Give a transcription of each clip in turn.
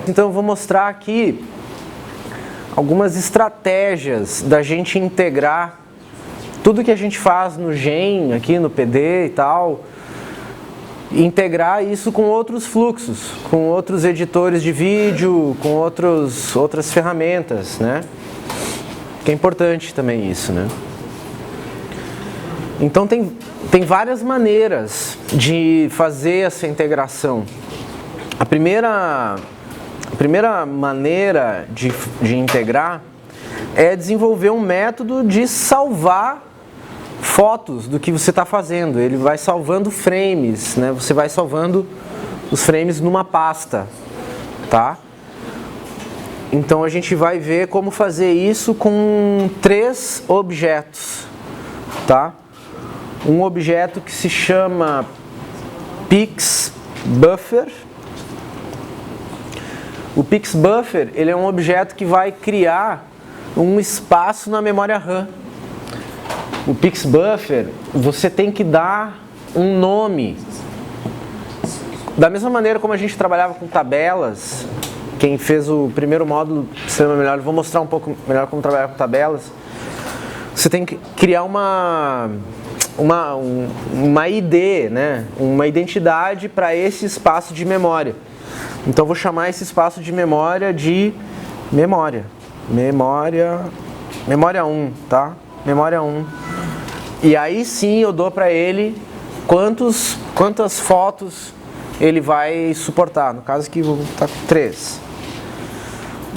Então eu vou mostrar aqui algumas estratégias da gente integrar tudo que a gente faz no Gen, aqui no PD e tal, integrar isso com outros fluxos, com outros editores de vídeo, com outras ferramentas, né? Que é importante também isso, né? Então tem várias maneiras de fazer essa integração. A primeira maneira de integrar é desenvolver um método de salvar fotos do que você está fazendo. Ele vai salvando frames, né? Você vai salvando os frames numa pasta, tá? Então a gente vai ver como fazer isso com 3 objetos, tá? Um objeto que se chama PixBuffer. O PixBuffer, ele é um objeto que vai criar um espaço na memória RAM. O PixBuffer, você tem que dar um nome. Da mesma maneira como a gente trabalhava com tabelas, quem fez o primeiro módulo, Sistema Melhor, eu vou mostrar um pouco melhor como trabalhar com tabelas. Você tem que criar uma ID, né? Uma identidade para esse espaço de memória. Então eu vou chamar esse espaço de memória de memória 1, tá? Memória 1. E aí sim eu dou para ele quantas fotos ele vai suportar. No caso aqui vou estar com 3.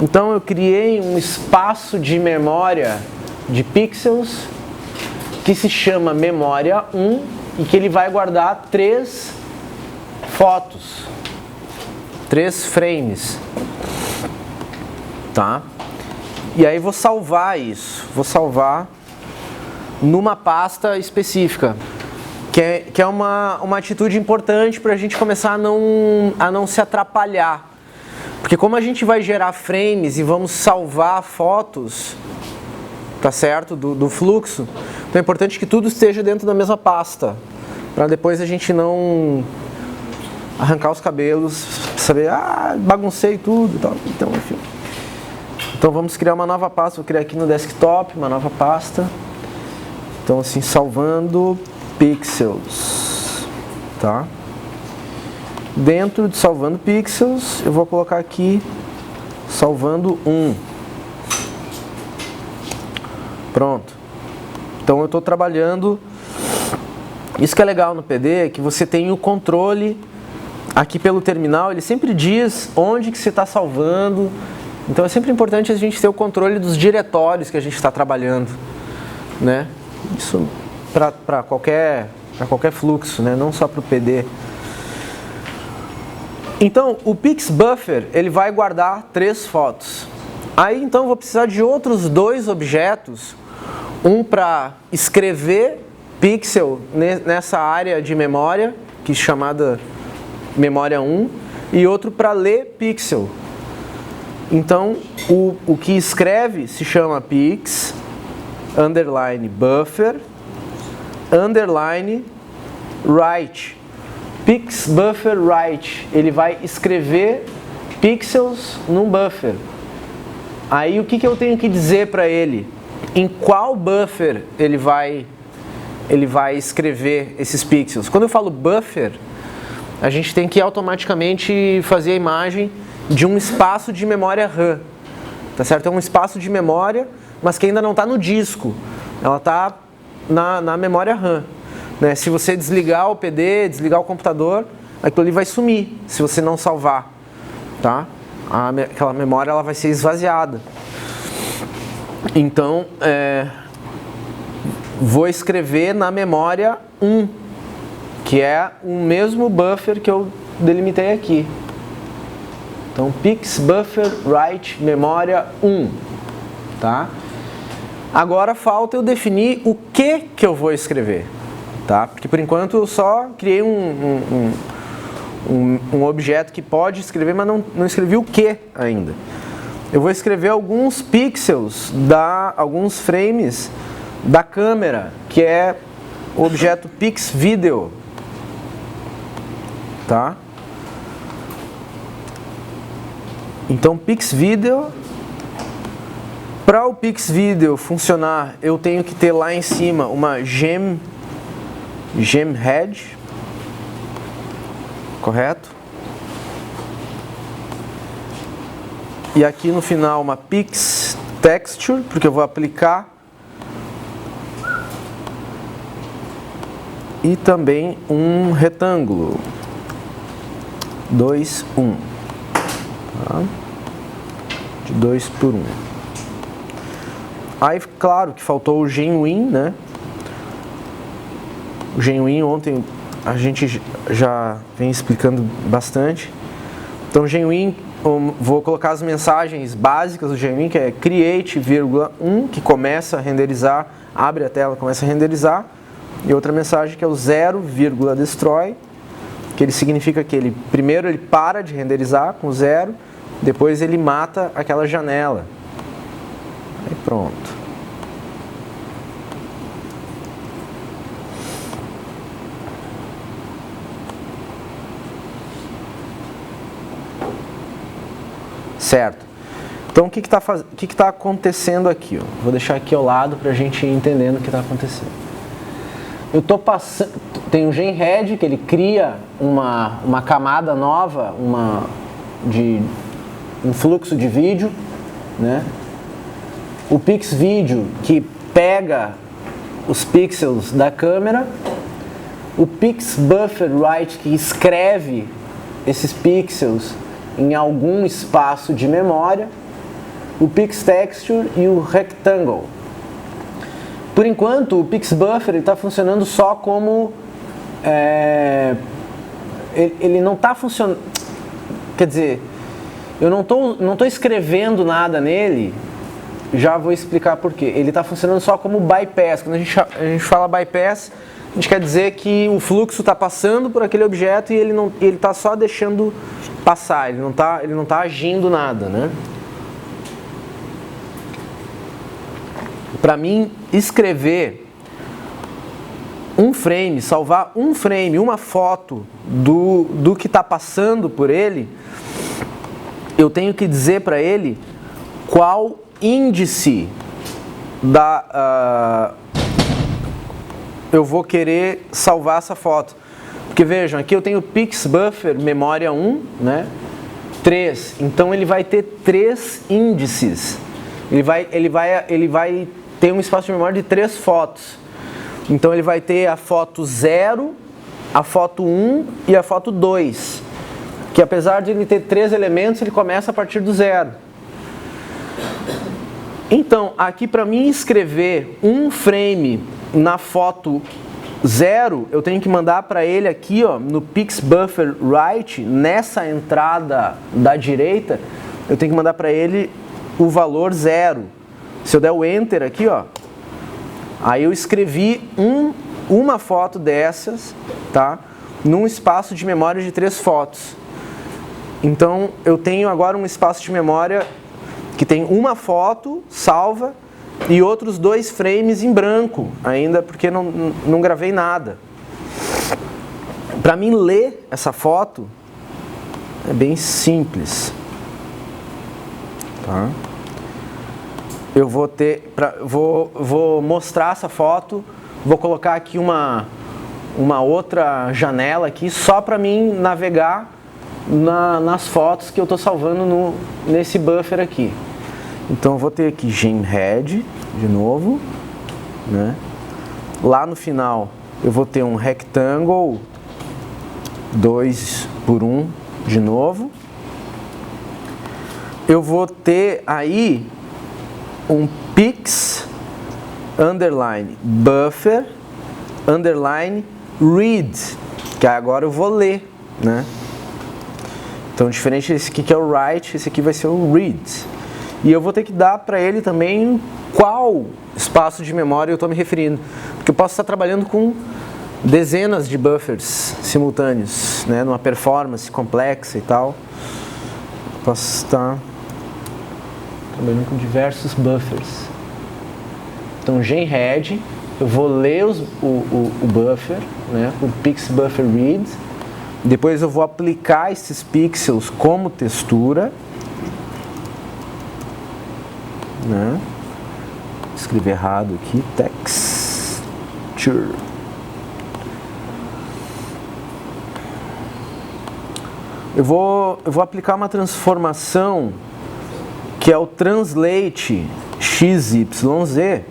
Então eu criei um espaço de memória de pixels que se chama memória 1 e que ele vai guardar 3 fotos. 3 frames, tá? E aí vou salvar isso, vou salvar numa pasta específica, que é uma atitude importante para a gente começar a não se atrapalhar, porque como a gente vai gerar frames e vamos salvar fotos, tá certo, do fluxo, então é importante que tudo esteja dentro da mesma pasta, para depois a gente não arrancar os cabelos, saber, baguncei tudo e tal. Então, enfim. Então vamos criar uma nova pasta, vou criar aqui no desktop uma nova pasta. Então assim, salvando pixels, tá? Dentro de salvando pixels, eu vou colocar aqui salvando 1. Pronto. Então eu estou trabalhando. Isso que é legal no PD é que você tem o controle. Aqui pelo terminal, ele sempre diz onde que você está salvando. Então é sempre importante a gente ter o controle dos diretórios que a gente está trabalhando, né? Isso para qualquer fluxo, né? Não só para o PD. Então o PixBuffer, ele vai guardar 3 fotos. Aí então eu vou precisar de outros 2 objetos. Um para escrever pixel nessa área de memória, que é chamada memória 1, e outro para ler pixel. Então, o que escreve se chama pix, underline buffer, underline write. PixBuffer write. Ele vai escrever pixels num buffer. Aí o que eu tenho que dizer para ele? Em qual buffer ele vai escrever esses pixels? Quando eu falo buffer, a gente tem que automaticamente fazer a imagem de um espaço de memória RAM, tá certo? É um espaço de memória, mas que ainda não está no disco, ela está na memória RAM, né? Se você desligar o PD, desligar o computador, aquilo ali vai sumir, se você não salvar, tá? Aquela memória ela vai ser esvaziada. Então, vou escrever na memória 1, que é o mesmo buffer que eu delimitei aqui. Então, PixBuffer write memória 1, tá? Agora falta eu definir o que eu vou escrever, tá? Porque por enquanto eu só criei um objeto que pode escrever, mas não escrevi o que ainda. Eu vou escrever alguns pixels, alguns frames da câmera, que é o objeto pixVideo, tá? Então pixVideo, para o pixVideo funcionar, eu tenho que ter lá em cima uma gemhead, correto? E aqui no final uma pixTexture, porque eu vou aplicar. E também um retângulo. 2, 1. Tá? De 2 por 1. Aí, claro que faltou o Genuine, né? O Genuine ontem a gente já vem explicando bastante. Então, Genuine, vou colocar as mensagens básicas do Genuine, que é create, vírgula 1, que começa a renderizar, abre a tela, começa a renderizar. E outra mensagem que é o 0, vírgula destroy, que ele significa que primeiro ele para de renderizar com 0, depois ele mata aquela janela. Aí pronto. Certo. Então o que está acontecendo aqui? Ó? Vou deixar aqui ao lado para a gente ir entendendo o que está acontecendo. Eu estou passando, tem um GenHead que ele cria uma camada nova, um fluxo de vídeo, né? O pixVideo que pega os pixels da câmera, o pixBufferWrite que escreve esses pixels em algum espaço de memória, o pixTexture e o Rectangle. Por enquanto, o pixBuffer está funcionando só como... ele não está funcionando... Quer dizer, eu não tô escrevendo nada nele, já vou explicar por quê. Ele está funcionando só como bypass. Quando a gente fala bypass, a gente quer dizer que o fluxo está passando por aquele objeto e ele está só deixando passar, ele não tá agindo nada, né? Para mim, escrever um frame, salvar um frame, uma foto do que está passando por ele, eu tenho que dizer para ele qual índice eu vou querer salvar essa foto. Porque vejam, aqui eu tenho pixBuffer memória 1, né? 3. Então ele vai ter 3 índices. Ele vai ter um espaço de memória de 3 fotos. Então ele vai ter a foto 0, a foto 1 e a foto 2. Que apesar de ele ter 3 elementos, ele começa a partir do 0. Então, aqui para mim escrever um frame na foto 0, eu tenho que mandar para ele aqui, ó, no pixBufferWrite, nessa entrada da direita, eu tenho que mandar para ele o valor 0. Se eu der o Enter aqui, ó, aí eu escrevi uma foto dessas, tá? Num espaço de memória de 3 fotos. Então, eu tenho agora um espaço de memória que tem uma foto salva e outros 2 frames em branco, ainda porque não gravei nada. Para mim ler essa foto é bem simples. Tá? Eu vou mostrar essa foto, vou colocar aqui uma outra janela aqui só para mim navegar nas fotos que eu estou salvando nesse buffer aqui. Então eu vou ter aqui gemhead de novo, né? Lá no final eu vou ter um rectangle 2 por 1 de novo. Eu vou ter aí um pix underline buffer underline read, que agora eu vou ler, né? Então diferente desse aqui que é o write, esse aqui vai ser o read. E eu vou ter que dar para ele também qual espaço de memória eu estou me referindo. Porque eu posso estar trabalhando com dezenas de buffers simultâneos, né, numa performance complexa e tal. Posso estar trabalhando com diversos buffers. Então, genhead, eu vou ler o buffer, né, o pixBufferRead. Depois eu vou aplicar esses pixels como textura, né? Escrevi errado aqui, texture. Eu vou aplicar uma transformação que é o translate XYZ,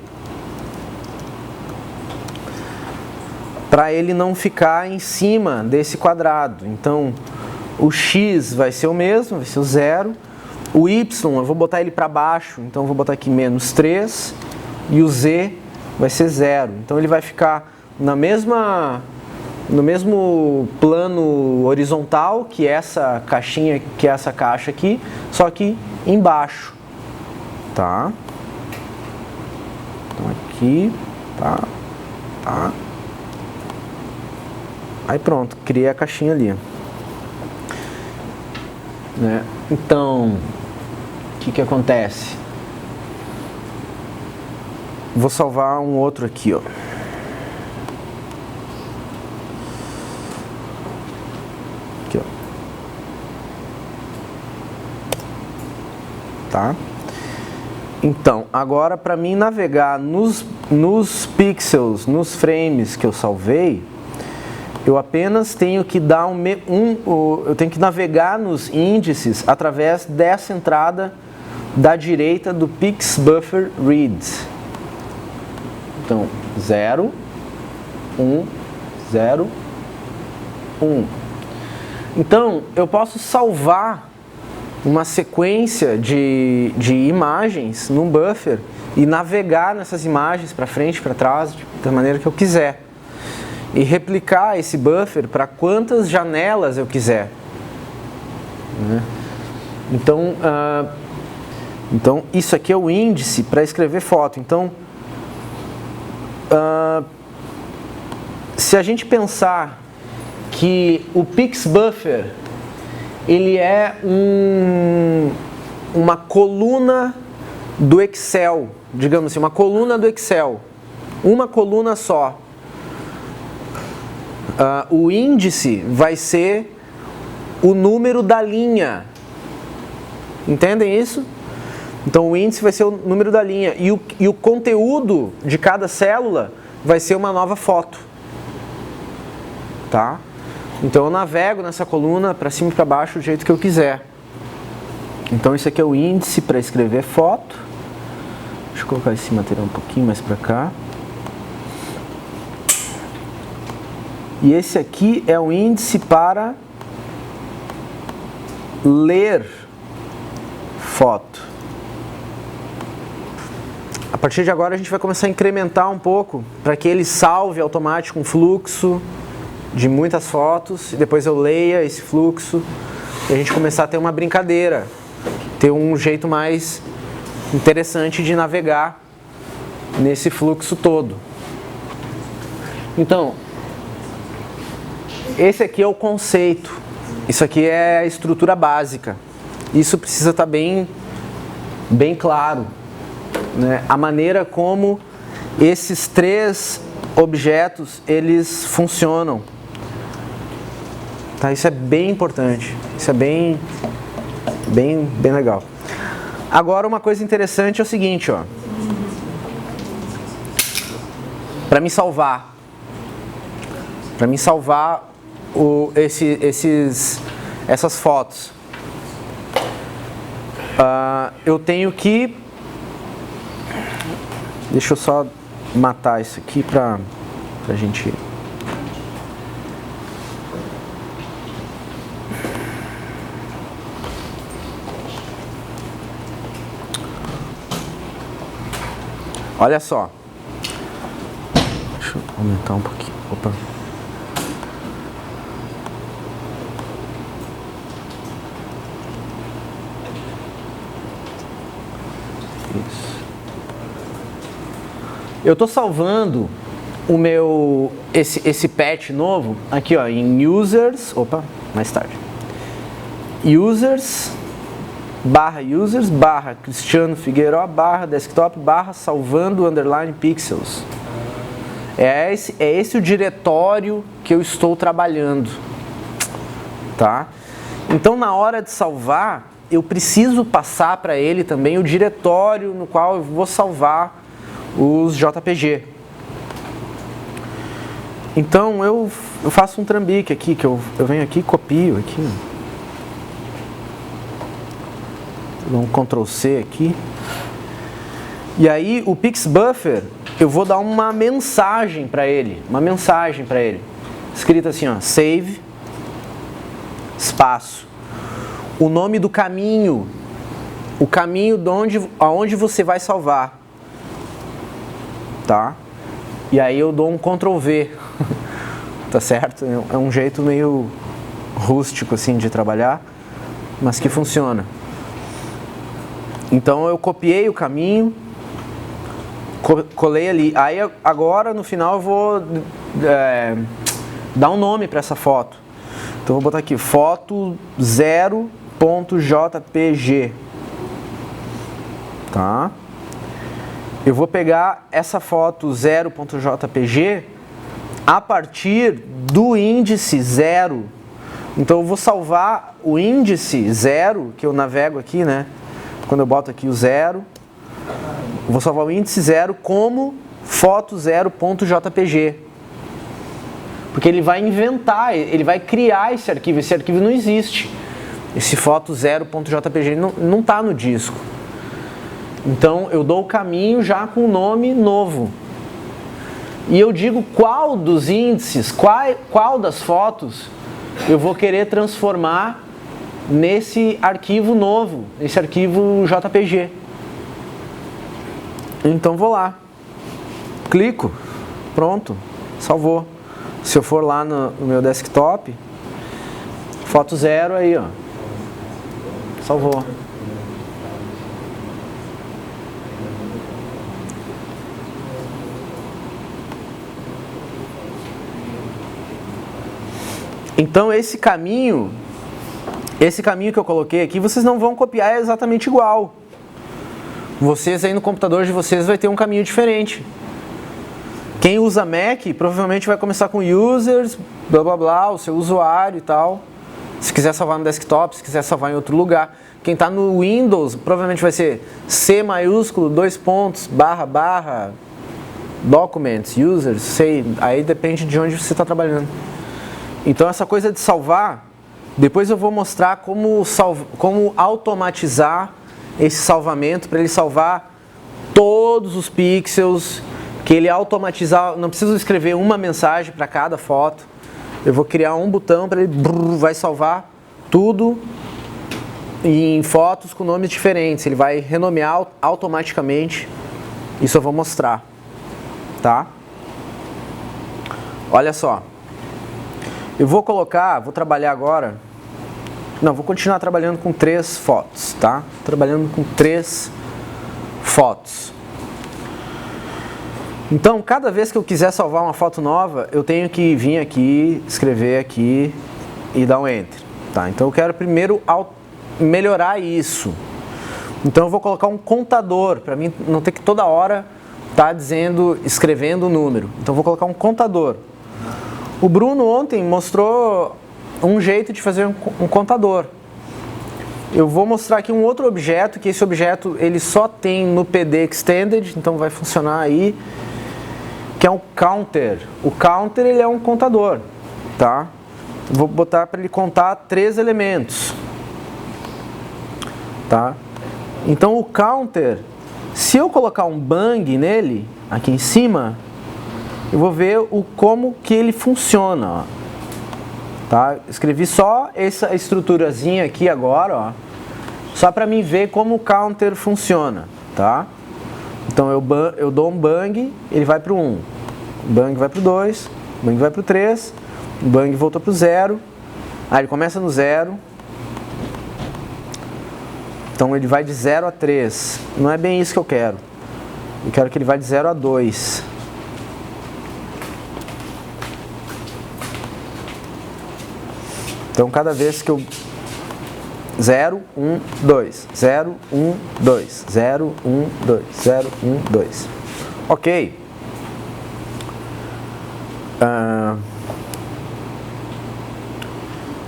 para ele não ficar em cima desse quadrado. Então, o x vai ser o mesmo, vai ser o 0. O y, eu vou botar ele para baixo, então eu vou botar aqui menos 3. E o z vai ser 0. Então, ele vai ficar no mesmo plano horizontal que essa caixinha, que é essa caixa aqui, só que embaixo. Tá? Então, aqui, tá. Aí pronto, criei a caixinha ali. Né? Então, o que acontece? Vou salvar um outro aqui, ó. Aqui, ó. Tá? Então, agora para mim navegar nos pixels, nos frames que eu salvei, eu apenas tenho que dar eu tenho que navegar nos índices através dessa entrada da direita do pixBufferRead. Então, 0, 1, 0, 1. Então, eu posso salvar uma sequência de imagens num buffer e navegar nessas imagens para frente e para trás da maneira que eu quiser. E replicar esse buffer para quantas janelas eu quiser. Né? Então, isso aqui é o índice para escrever foto. Então, se a gente pensar que o pixBuffer ele é uma coluna do Excel, digamos assim, uma coluna do Excel, uma coluna só. O índice vai ser o número da linha. Entendem isso? Então o índice vai ser o número da linha e o conteúdo de cada célula vai ser uma nova foto. Tá? Então eu navego nessa coluna para cima e para baixo do jeito que eu quiser. Então isso aqui é o índice para escrever foto. Deixa eu colocar esse material um pouquinho mais para cá. E esse aqui é o índice para ler foto. A partir de agora a gente vai começar a incrementar um pouco para que ele salve automático um fluxo de muitas fotos e depois eu leia esse fluxo e a gente começar a ter uma brincadeira, ter um jeito mais interessante de navegar nesse fluxo todo. Então, esse aqui é o conceito, isso aqui é a estrutura básica, isso precisa estar bem claro, né? A maneira como esses três objetos eles funcionam, tá? Isso é bem importante, isso é bem legal. Agora uma coisa interessante é o seguinte, ó, para me salvar essas fotos, eu tenho que, deixa eu só matar isso aqui pra gente. Olha só, deixa eu aumentar um pouquinho. Opa. Eu estou salvando esse patch novo, aqui ó, em users, mais tarde, users, barra Cristiano Figueiró, barra desktop, barra salvando, underline pixels. É esse o diretório que eu estou trabalhando, tá? Então, na hora de salvar, eu preciso passar para ele também o diretório no qual eu vou salvar os JPG. Então, eu faço um trambique aqui, que eu venho aqui e copio aqui. Dou um Ctrl C aqui. E aí, o PixBuffer, eu vou dar uma mensagem para ele. Escrita assim, ó, save, espaço. O nome do caminho. O caminho aonde você vai salvar. Tá? E aí eu dou um Ctrl V. Tá certo? É um jeito meio rústico assim de trabalhar, mas que funciona. Então eu copiei o caminho, colei ali. Aí agora no final eu vou dar um nome para essa foto. Então eu vou botar aqui foto 0.jpg. Tá? Eu vou pegar essa foto 0.jpg a partir do índice 0. Então eu vou salvar o índice 0, que eu navego aqui, né? Quando eu boto aqui o 0, eu vou salvar o índice 0 como foto 0.jpg. Porque ele vai inventar, ele vai criar esse arquivo não existe. Esse foto 0.jpg não está no disco. Então eu dou o caminho já com o nome novo. E eu digo qual dos índices, qual das fotos eu vou querer transformar nesse arquivo novo, nesse arquivo JPG. Então vou lá, clico, pronto, salvou. Se eu for lá no meu desktop, foto 0 aí, ó, salvou. Então esse caminho que eu coloquei aqui, vocês não vão copiar exatamente igual. Vocês aí no computador de vocês vai ter um caminho diferente. Quem usa Mac provavelmente vai começar com users, blá blá blá, o seu usuário e tal. Se quiser salvar no desktop, se quiser salvar em outro lugar. Quem está no Windows provavelmente vai ser C maiúsculo, 2 pontos, barra, barra, documents, users, sei, aí depende de onde você está trabalhando. Então essa coisa de salvar, depois eu vou mostrar como automatizar esse salvamento para ele salvar todos os pixels, que ele automatizar, não preciso escrever uma mensagem para cada foto. Eu vou criar um botão para ele vai salvar tudo em fotos com nomes diferentes. Ele vai renomear automaticamente. Isso eu vou mostrar, tá? Olha só. Eu vou trabalhar agora. Não, vou continuar trabalhando com 3 fotos, tá? Trabalhando com 3 fotos. Então, cada vez que eu quiser salvar uma foto nova, eu tenho que vir aqui, escrever aqui e dar um Enter, tá? Então, eu quero primeiro melhorar isso. Então, eu vou colocar um contador, para mim não ter que toda hora estar escrevendo o número. Então, eu vou colocar um contador. O Bruno ontem mostrou um jeito de fazer um contador. Eu vou mostrar aqui um outro objeto, que esse objeto ele só tem no PD Extended, então vai funcionar aí, que é um counter. O counter ele é um contador, tá? Vou botar para ele contar 3 elementos, tá? Então o counter, se eu colocar um bang nele, aqui em cima, eu vou ver como que ele funciona, ó. Tá? Escrevi só essa estruturazinha aqui agora, ó, só para mim ver como o counter funciona, tá? Então eu dou um bang, ele vai para o 1, bang vai para o 2, bang vai para o 3, bang volta para o 0, aí ele começa no 0, então ele vai de 0 a 3, não é bem isso que eu quero que ele vai de 0 a 2. Então cada vez que eu 0, 1, 2, 0, 1, 2, 0, 1, 2, 0, 1, 2. Ok.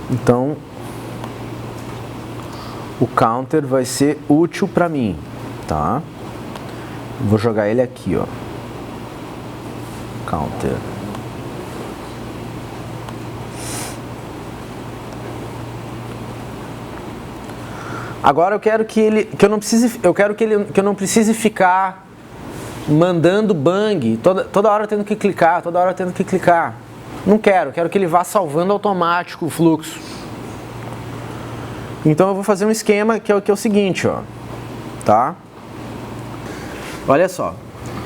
Então, o counter vai ser útil para mim, tá? Vou jogar ele aqui, ó. Counter. Agora eu quero que eu não precise ficar mandando bang toda hora tendo que clicar, Não quero que ele vá salvando automático o fluxo. Então eu vou fazer um esquema que é o seguinte, ó, tá? Olha só,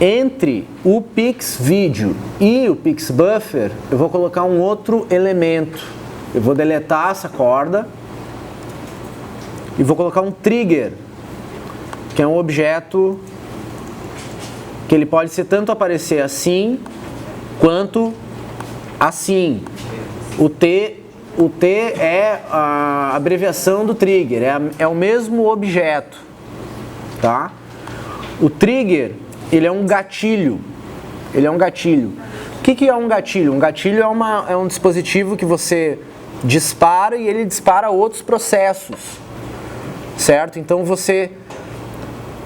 entre o PixVideo e o PixBuffer, eu vou colocar um outro elemento. Eu vou deletar essa corda e vou colocar um trigger, que é um objeto que ele pode ser tanto aparecer assim quanto assim. O T é a abreviação do trigger, é o mesmo objeto, tá? O trigger, ele é um gatilho. O que é um gatilho? Um gatilho é um dispositivo que você dispara e ele dispara outros processos, certo? Então você,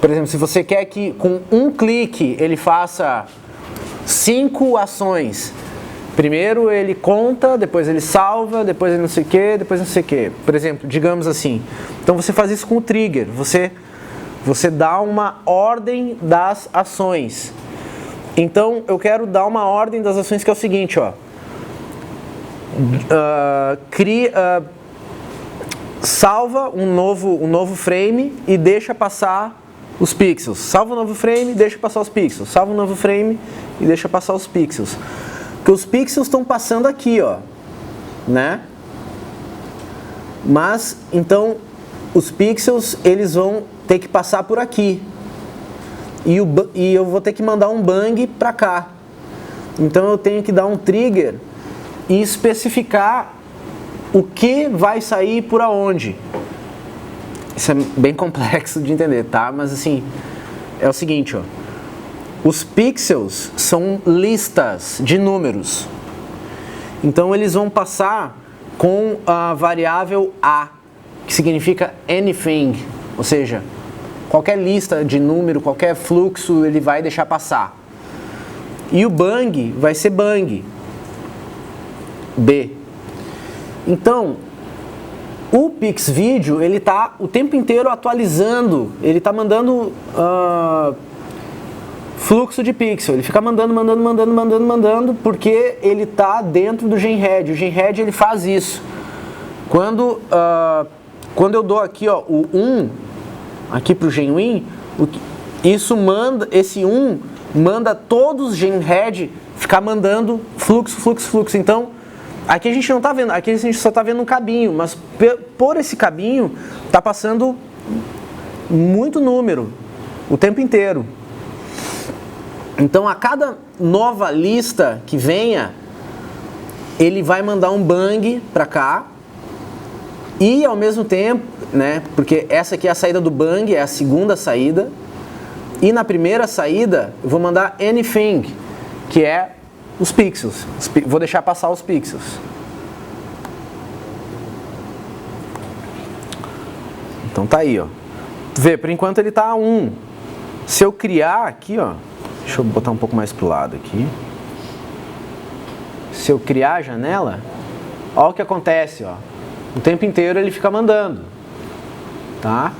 por exemplo, se você quer que com um clique ele faça 5 ações, primeiro ele conta, depois ele salva, depois ele não sei o que, depois não sei o que. Por exemplo, digamos assim. Então você faz isso com o trigger. Você dá uma ordem das ações. Então eu quero dar uma ordem das ações que é o seguinte, ó. Salva um novo frame e deixa passar os pixels. Salva um novo frame e deixa passar os pixels. Salva um novo frame e deixa passar os pixels. Porque os pixels estão passando aqui, ó, né? Mas, então, os pixels, eles vão ter que passar por aqui. E eu vou ter que mandar um bang para cá. Então, eu tenho que dar um trigger e especificar o que vai sair por aonde. Isso é bem complexo de entender, tá? Mas, assim, é o seguinte, ó. Os pixels são listas de números. Então eles vão passar com a variável A, que significa anything, ou seja, qualquer lista de número, qualquer fluxo ele vai deixar passar. E o bang vai ser bang, B. Então, o PixVideo, ele está o tempo inteiro atualizando, ele está mandando fluxo de pixel, ele fica mandando, porque ele está dentro do GenRed. O GenRed ele faz isso. Quando eu dou aqui, ó, o 1 aqui para o GenWin, esse 1 manda todos os GenRed ficar mandando fluxo. Então, aqui a gente não está vendo, aqui a gente só está vendo um cabinho, mas por esse cabinho está passando muito número o tempo inteiro. Então, a cada nova lista que venha, ele vai mandar um bang para cá e, ao mesmo tempo, né, porque essa aqui é a saída do bang, é a segunda saída, e na primeira saída eu vou mandar anything, que é os pixels. Vou deixar passar os pixels. Então tá aí, ó. Vê, por enquanto ele tá a 1. Se eu criar aqui, ó, deixa eu botar um pouco mais pro lado aqui. Se eu criar a janela, olha o que acontece, ó. O tempo inteiro ele fica mandando, tá?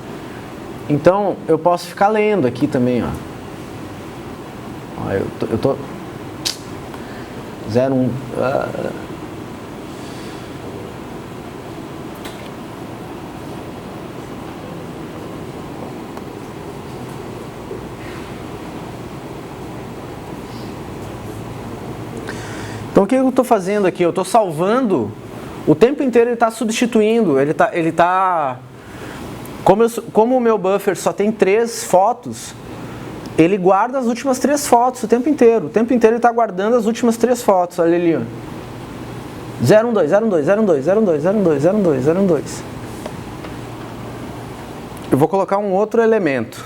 Então eu posso ficar lendo aqui também, ó. Ó, eu tô 0, 1. Então o que eu estou fazendo aqui? Eu estou salvando, o tempo inteiro ele está substituindo, ele tá como o meu buffer só tem 3 fotos, ele guarda as últimas 3 fotos o tempo inteiro ele está guardando as últimas 3 fotos, olha ali, ó. 012, 012, 012, 012, 012, 012, 012. Eu vou colocar um outro elemento.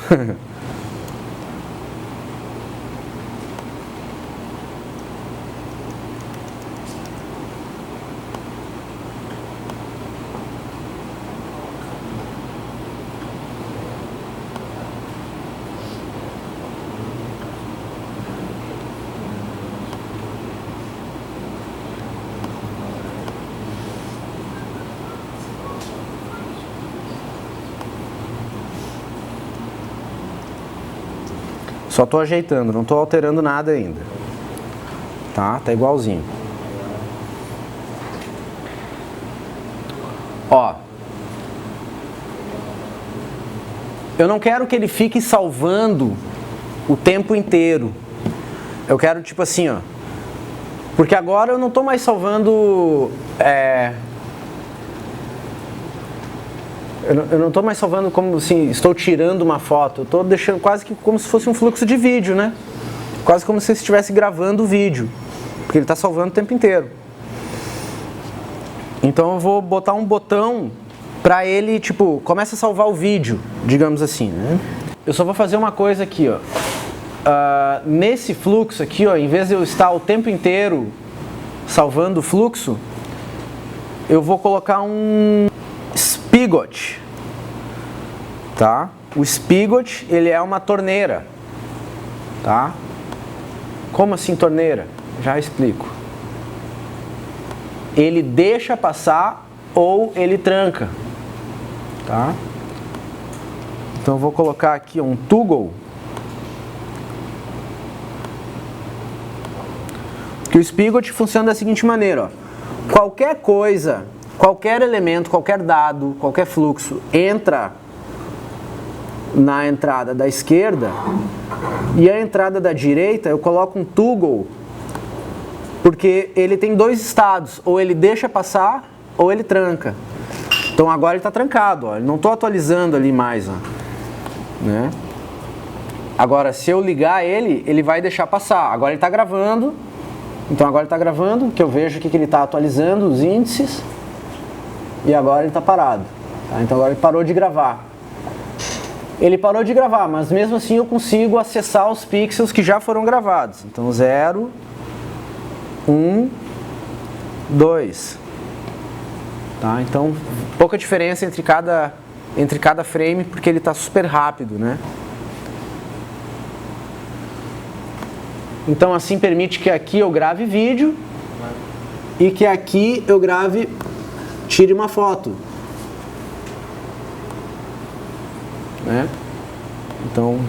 Só estou ajeitando, não estou alterando nada ainda. Tá? Tá igualzinho. Ó. Eu não quero que ele fique salvando o tempo inteiro. Eu quero tipo assim, ó. Porque agora eu não estou mais salvando... Eu não estou mais salvando como assim, estou tirando uma foto. Eu estou deixando quase que como se fosse um fluxo de vídeo, né? Quase como se eu estivesse gravando o vídeo. Porque ele está salvando o tempo inteiro. Então eu vou botar um botão para ele, tipo, começa a salvar o vídeo, digamos assim, né? Eu só vou fazer uma coisa aqui, ó. Nesse fluxo aqui, ó, em vez de eu estar o tempo inteiro salvando o fluxo, eu vou colocar um spigot, tá? O spigot, ele é uma torneira, tá? Como assim torneira? Já explico. Ele deixa passar ou ele tranca, tá? Então eu vou colocar aqui um toggle, que o spigot funciona da seguinte maneira, ó. Qualquer coisa, qualquer elemento, qualquer dado, qualquer fluxo entra na entrada da esquerda e a entrada da direita eu coloco um toggle, porque ele tem dois estados, ou ele deixa passar ou ele tranca. Então agora ele está trancado, ó. Eu não estou atualizando ali mais, ó, né? Agora se eu ligar ele, ele vai deixar passar. Agora ele está gravando, então agora ele está gravando, que eu vejo aqui que ele está atualizando os índices. E agora ele está parado, tá? Então agora ele parou de gravar. Ele parou de gravar, mas mesmo assim eu consigo acessar os pixels que já foram gravados. Então 0, 1, 2. Tá? Então pouca diferença entre cada frame, porque ele está super rápido, né? Então assim permite que aqui eu grave vídeo e que aqui eu tire uma foto, né? Então,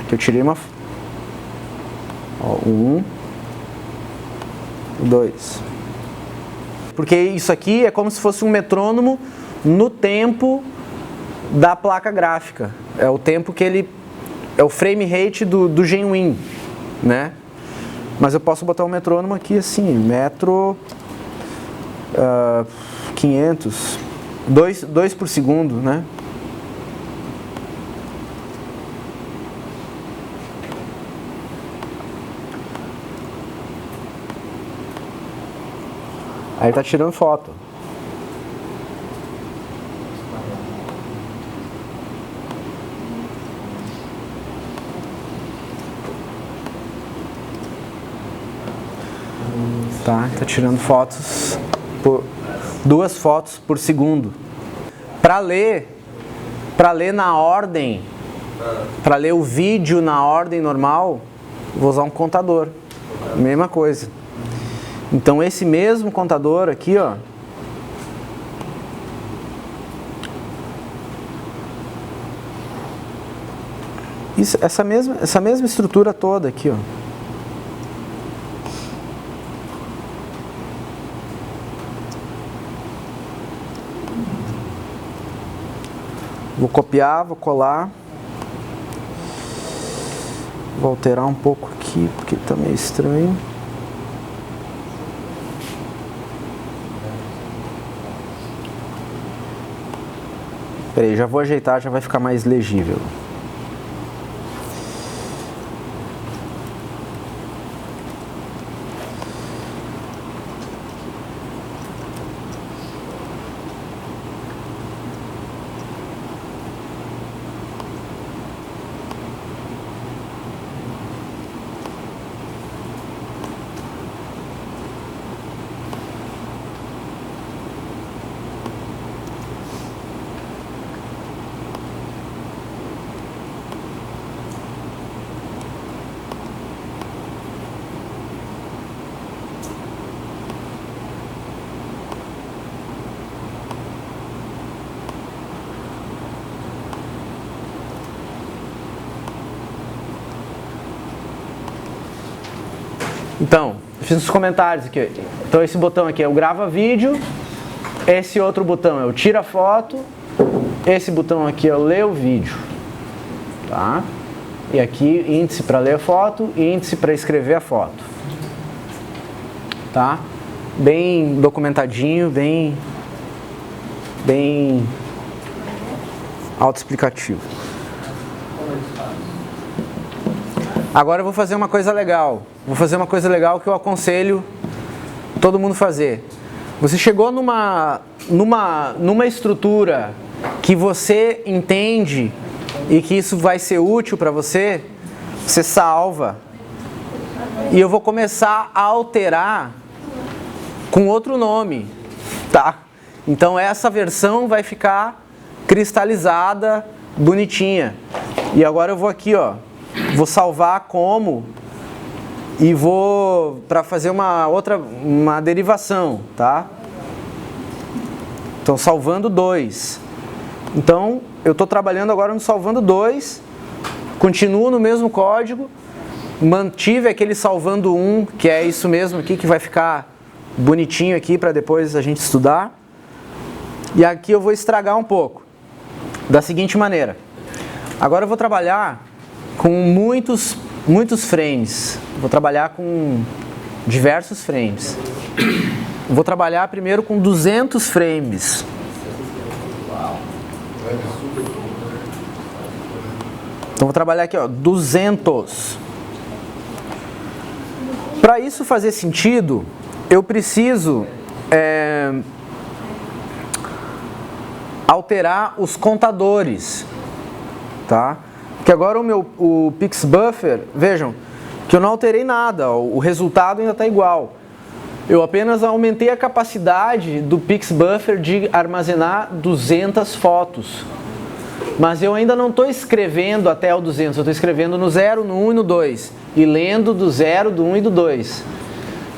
aqui eu tirei uma foto. 1, 2. Porque isso aqui é como se fosse um metrônomo no tempo da placa gráfica. É o tempo que ele... É o frame rate do Genuine, né? Mas eu posso botar um metrônomo aqui assim, metro... 500, 2 por segundo, né? Aí tá tirando foto. Tá tirando fotos por 2 fotos por segundo. Para ler na ordem, para ler o vídeo na ordem normal, vou usar um contador. Mesma coisa. Então esse mesmo contador aqui, ó, essa mesma estrutura toda aqui, ó. Vou copiar, vou colar. Vou alterar um pouco aqui, porque tá meio estranho. Peraí, já vou ajeitar, já vai ficar mais legível. Então, eu fiz uns comentários aqui. Então esse botão aqui é o grava vídeo, esse outro botão é o tira foto, esse botão aqui é o lê o vídeo, tá? E aqui índice para ler a foto e índice para escrever a foto, tá? Bem documentadinho, bem autoexplicativo. Agora eu vou fazer uma coisa legal. Vou fazer uma coisa legal que eu aconselho todo mundo fazer. Você chegou numa estrutura que você entende e que isso vai ser útil para você, você salva. E eu vou começar a alterar com outro nome, tá? Então essa versão vai ficar cristalizada, bonitinha. E agora eu vou aqui, ó, vou salvar como e vou para fazer uma derivação, tá? Então salvando 2. Então eu estou trabalhando agora no salvando 2, continuo no mesmo código, mantive aquele salvando 1, que é isso mesmo aqui que vai ficar bonitinho aqui para depois a gente estudar. E aqui eu vou estragar um pouco, da seguinte maneira. Agora eu vou trabalhar com muitos frames. Vou trabalhar com diversos frames. Vou trabalhar primeiro com 200 frames. Então vou trabalhar aqui, ó, 200. Para isso fazer sentido, eu preciso alterar os contadores, tá? Porque agora o PixBuffer, vejam, que eu não alterei nada, o resultado ainda está igual. Eu apenas aumentei a capacidade do PixBuffer de armazenar 200 fotos. Mas eu ainda não estou escrevendo até o 200, eu estou escrevendo no 0, no 1 e no 2. E lendo do 0, do 1 e do 2.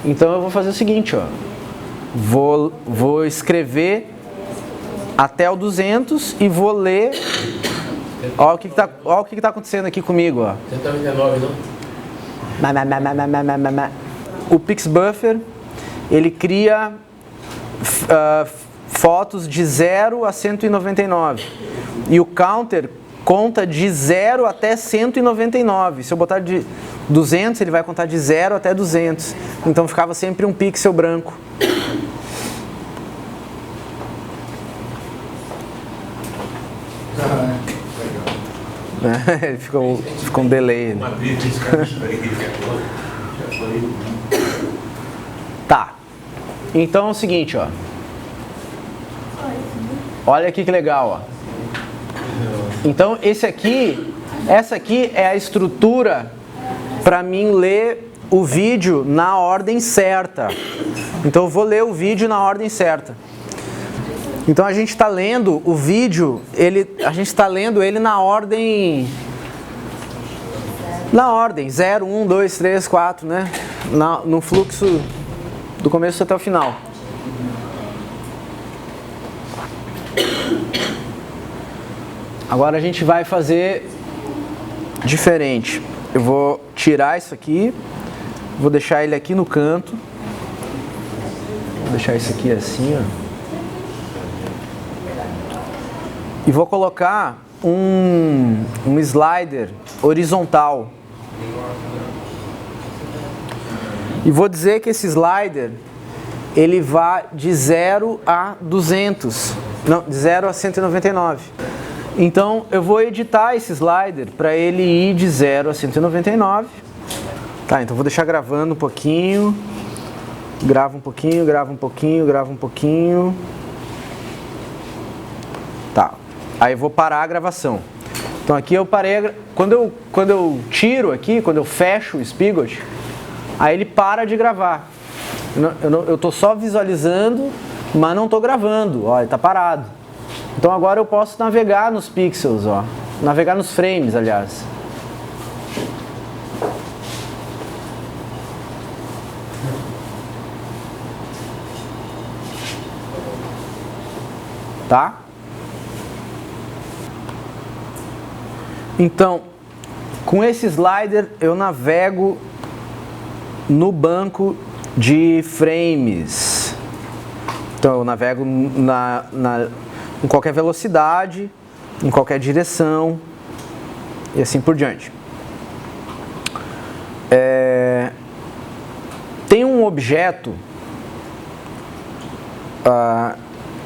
Então eu vou fazer o seguinte, ó. Vou escrever até o 200 e vou ler. Olha o que está acontecendo aqui comigo, ó. 199, não? O PixBuffer, ele cria fotos de 0 a 199. E o counter conta de 0 até 199. Se eu botar de 200, ele vai contar de 0 até 200. Então ficava sempre um pixel branco. Ele ficou um delay. Tá. Então é o seguinte, ó. Olha aqui que legal, ó. Então essa aqui é a estrutura para mim ler o vídeo na ordem certa. Então eu vou ler o vídeo na ordem certa. Então a gente está lendo o vídeo, a gente está lendo ele na ordem 0, 1, 2, 3, 4, né? No fluxo do começo até o final. Agora a gente vai fazer diferente. Eu vou tirar isso aqui, vou deixar ele aqui no canto. Vou deixar isso aqui assim, ó. E vou colocar um slider horizontal. E vou dizer que esse slider, ele vai de 0 a 200. Não, de 0 a 199. Então, eu vou editar esse slider para ele ir de 0 a 199. Tá, então vou deixar gravando um pouquinho. Grava um pouquinho, grava um pouquinho, grava um pouquinho. Tá. Aí eu vou parar a gravação. Então aqui eu parei, quando eu tiro aqui, quando eu fecho o Spigot, aí ele para de gravar. Eu estou só visualizando, mas não estou gravando, ó, ele está parado. Então agora eu posso navegar nos pixels, ó, navegar nos frames, aliás. Tá? Então, com esse slider eu navego no banco de frames. Então eu navego em qualquer velocidade, em qualquer direção e assim por diante. Tem um objeto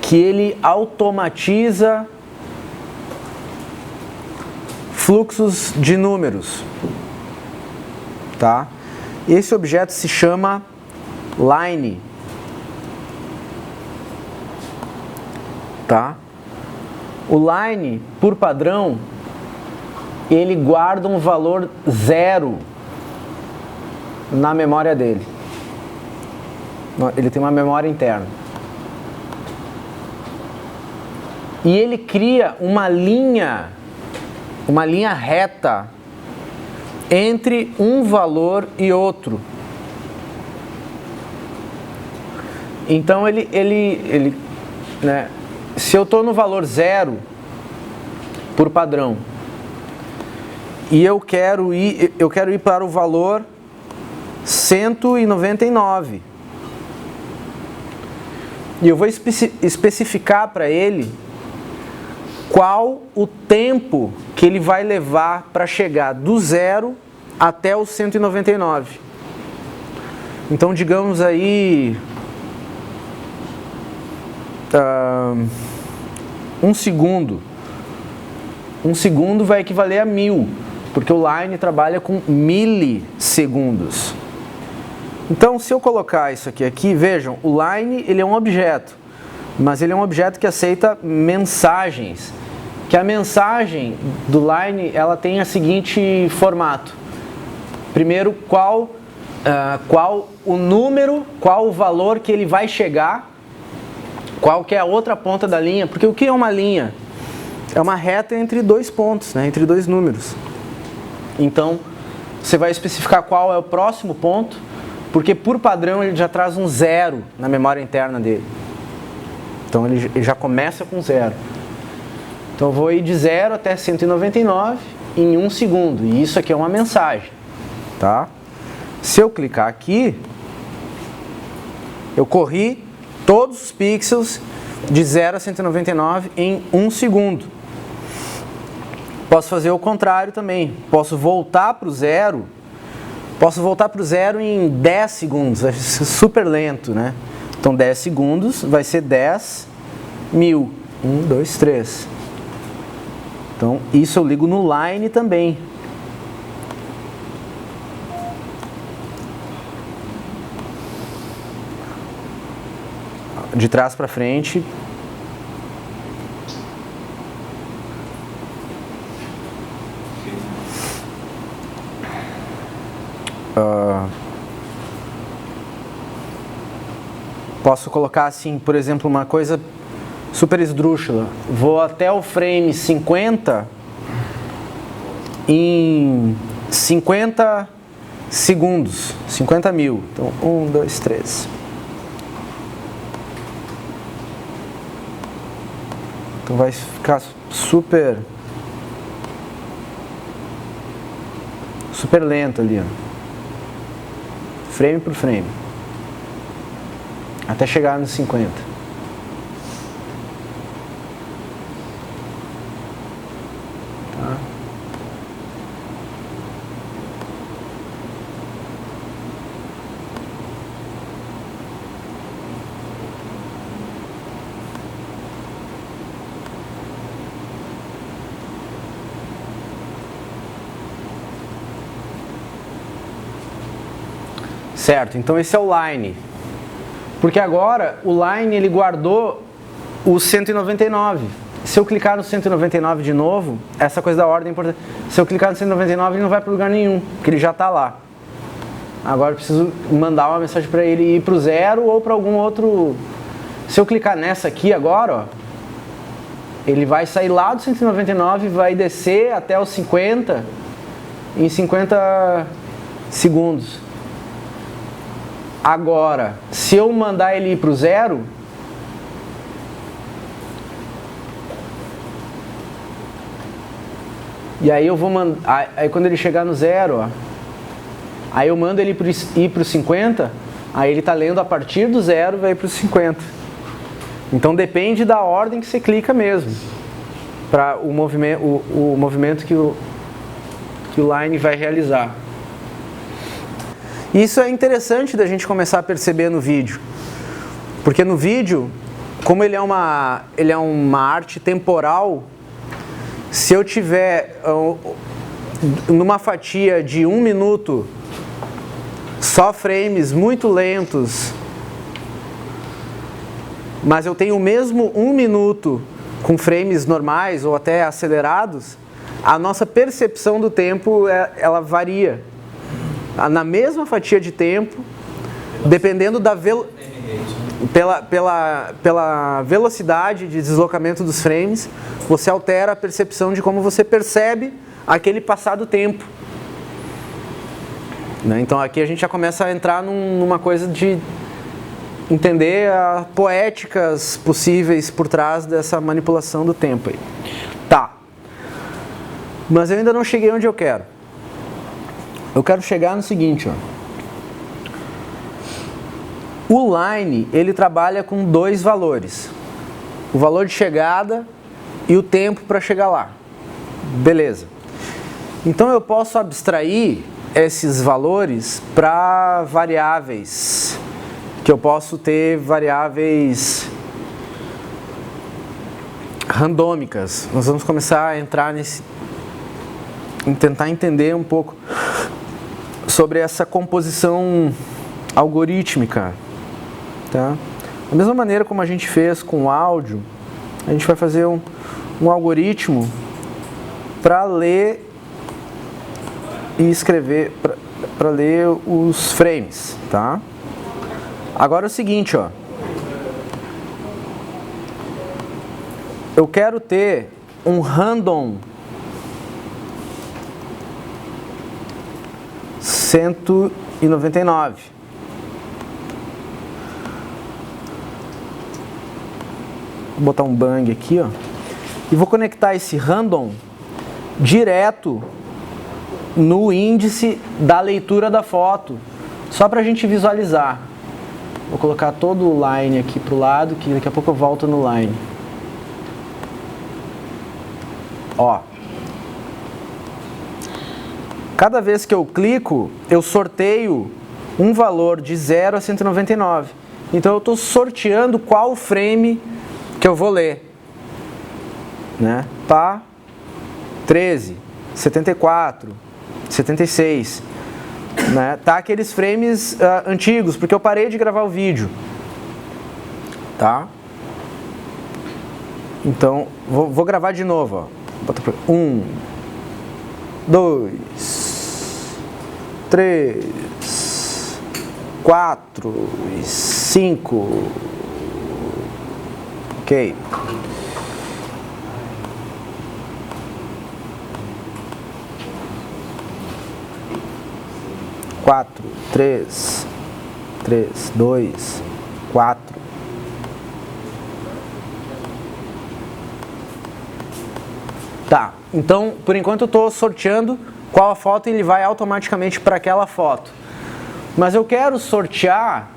que ele automatiza fluxos de números, tá? Esse objeto se chama line, tá? O line, por padrão, ele guarda um valor 0 na memória dele. Ele tem uma memória interna. E ele cria uma linha reta entre um valor e outro. Então né, se eu estou no valor 0 por padrão e eu quero ir para o valor 199 e eu vou especificar para ele qual o tempo que ele vai levar para chegar do 0 até o 199. Então, digamos aí, 1 segundo. 1 segundo vai equivaler a 1000, porque o Line trabalha com milissegundos. Então, se eu colocar isso aqui, vejam, o Line ele é um objeto, mas ele é um objeto que aceita mensagens. Que a mensagem do Line ela tem o seguinte formato. Primeiro, qual o número, qual o valor que ele vai chegar, qual que é a outra ponta da linha, porque o que é uma linha? É uma reta entre dois pontos, né, entre dois números. Então, você vai especificar qual é o próximo ponto, porque por padrão ele já traz um 0 na memória interna dele. Então ele já começa com 0. Então eu vou ir de 0 até 199 em 1 segundo. E isso aqui é uma mensagem. Tá? Se eu clicar aqui, eu corri todos os pixels de 0 a 199 em 1 segundo. Posso fazer o contrário também. Posso voltar para o 0. Posso voltar para o 0 em 10 segundos. Vai ser super lento, né? Então 10 segundos vai ser 10.000. 1, 2, 3. Então isso eu ligo no Line também. De trás para frente. Posso colocar assim, por exemplo, uma coisa super esdrúxula. Vou até o frame 50 em 50 segundos, 50.000. Então, 1, 2, 3. Então vai ficar super lento ali, ó. Frame por frame. Até chegar nos 50. Tá? Certo, então esse é o Line. Porque agora o Line ele guardou o 199. Se eu clicar no 199 de novo, essa coisa da ordem é importante. Se eu clicar no 199 ele não vai para lugar nenhum, porque ele já está lá. Agora eu preciso mandar uma mensagem para ele ir para o 0 ou para algum outro. Se eu clicar nessa aqui agora, ó, ele vai sair lá do 199 e vai descer até os 50 em 50 segundos. Agora, se eu mandar ele ir para o 0, e aí eu vou mandar, aí quando ele chegar no 0, ó, Aí eu mando ele ir para o 50, aí ele está lendo a partir do 0 e vai para o 50. Então depende da ordem que você clica mesmo, para o movimento que o line vai realizar. Isso é interessante da gente começar a perceber no vídeo, porque no vídeo, como ele é uma arte temporal, se eu tiver numa fatia de 1 minuto só frames muito lentos, mas eu tenho o mesmo 1 minuto com frames normais ou até acelerados, a nossa percepção do tempo ela varia. Na mesma fatia de tempo, dependendo da pela velocidade de deslocamento dos frames, você altera a percepção de como você percebe aquele passado tempo. Então aqui a gente já começa a entrar numa coisa de entender as poéticas possíveis por trás dessa manipulação do tempo aí. Tá. Mas eu ainda não cheguei onde eu quero. Eu quero chegar no seguinte, ó. O line, ele trabalha com 2 valores. O valor de chegada e o tempo para chegar lá. Beleza. Então eu posso abstrair esses valores para variáveis, que eu posso ter variáveis randômicas. Nós vamos começar a entrar em tentar entender um pouco sobre essa composição algorítmica, tá? Da mesma maneira como a gente fez com o áudio, a gente vai fazer um algoritmo para ler e escrever, para ler os frames, tá? Agora é o seguinte, ó. Eu quero ter um random 199. Vou botar um bang aqui, ó. E vou conectar esse random direto no índice da leitura da foto, só para a gente visualizar. Vou colocar todo o line aqui para o lado, que daqui a pouco eu volto no line. Ó. Cada vez que eu clico, eu sorteio um valor de 0 a 199. Então eu estou sorteando qual frame que eu vou ler. Né? Pá, 13, 74, 76. Né? Tá aqueles frames antigos, porque eu parei de gravar o vídeo. Tá? Então, vou gravar de novo. Ó. 1, 2, 3, 4 e 5. Ok. Quatro, 3, 2, 4. Tá, então por enquanto eu estou sorteando qual a foto e ele vai automaticamente para aquela foto. Mas eu quero sortear